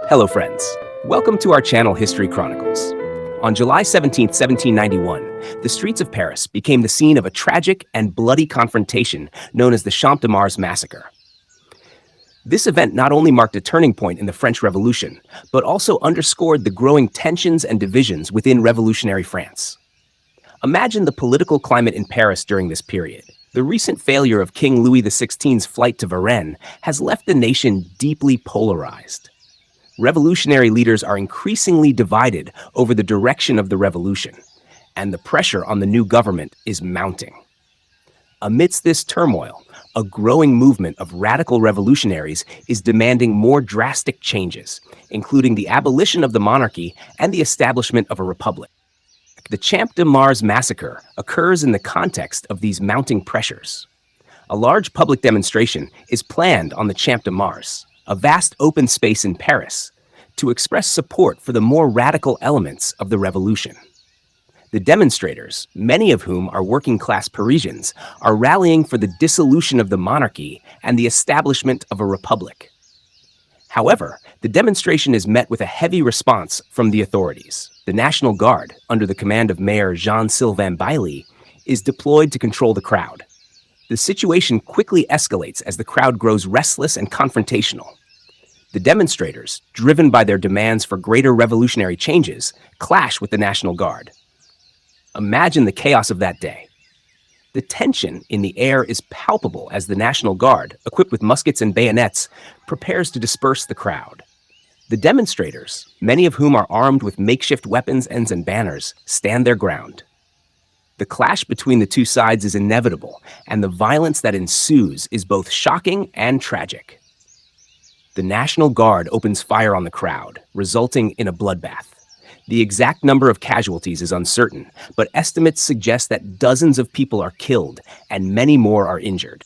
Hello, friends. Welcome to our channel, History Chronicles. On July 17, 1791, the streets of Paris became the scene of a tragic and bloody confrontation known as the Champ de Mars Massacre. This event not only marked a turning point in the French Revolution, but also underscored the growing tensions and divisions within revolutionary France. Imagine the political climate in Paris during this period. The recent failure of King Louis XVI's flight to Varennes has left the nation deeply polarized. Revolutionary leaders are increasingly divided over the direction of the revolution, and the pressure on the new government is mounting. Amidst this turmoil, a growing movement of radical revolutionaries is demanding more drastic changes, including the abolition of the monarchy and the establishment of a republic. The Champ de Mars Massacre occurs in the context of these mounting pressures. A large public demonstration is planned on the Champ de Mars, a vast open space in Paris, to express support for the more radical elements of the revolution. The demonstrators, many of whom are working-class Parisians, are rallying for the dissolution of the monarchy and the establishment of a republic. However, the demonstration is met with a heavy response from the authorities. The National Guard, under the command of Mayor Jean-Sylvain Bailly, is deployed to control the crowd. The situation quickly escalates as the crowd grows restless and confrontational. The demonstrators, driven by their demands for greater revolutionary changes, clash with the National Guard. Imagine the chaos of that day. The tension in the air is palpable as the National Guard, equipped with muskets and bayonets, prepares to disperse the crowd. The demonstrators, many of whom are armed with makeshift weapons and banners, stand their ground. The clash between the two sides is inevitable, and the violence that ensues is both shocking and tragic. The National Guard opens fire on the crowd, resulting in a bloodbath. The exact number of casualties is uncertain, but estimates suggest that dozens of people are killed and many more are injured.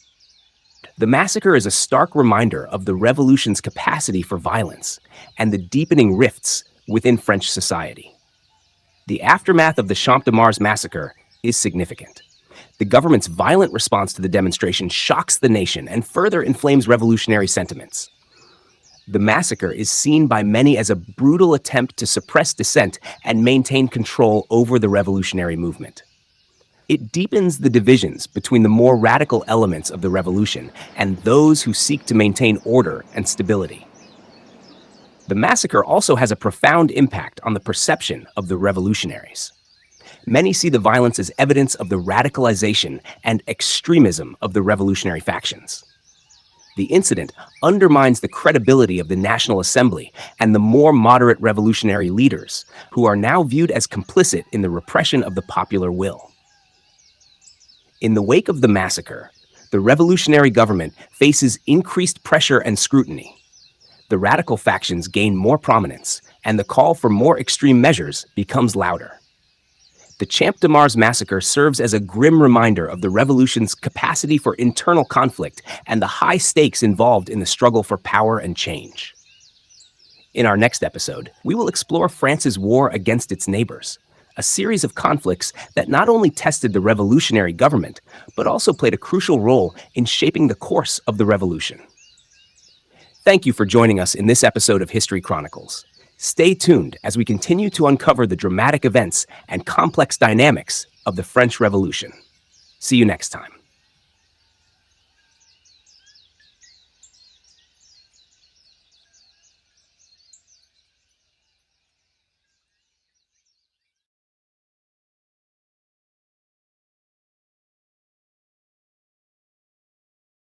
The massacre is a stark reminder of the revolution's capacity for violence and the deepening rifts within French society. The aftermath of the Champ de Mars massacre is significant. The government's violent response to the demonstration shocks the nation and further inflames revolutionary sentiments. The massacre is seen by many as a brutal attempt to suppress dissent and maintain control over the revolutionary movement. It deepens the divisions between the more radical elements of the revolution and those who seek to maintain order and stability. The massacre also has a profound impact on the perception of the revolutionaries. Many see the violence as evidence of the radicalization and extremism of the revolutionary factions. The incident undermines the credibility of the National Assembly and the more moderate revolutionary leaders, who are now viewed as complicit in the repression of the popular will. In the wake of the massacre, the revolutionary government faces increased pressure and scrutiny. The radical factions gain more prominence, and the call for more extreme measures becomes louder. The Champ de Mars massacre serves as a grim reminder of the revolution's capacity for internal conflict and the high stakes involved in the struggle for power and change. In our next episode, we will explore France's war against its neighbors, a series of conflicts that not only tested the revolutionary government, but also played a crucial role in shaping the course of the revolution. Thank you for joining us in this episode of History Chronicles. Stay tuned as we continue to uncover the dramatic events and complex dynamics of the French Revolution. See you next time.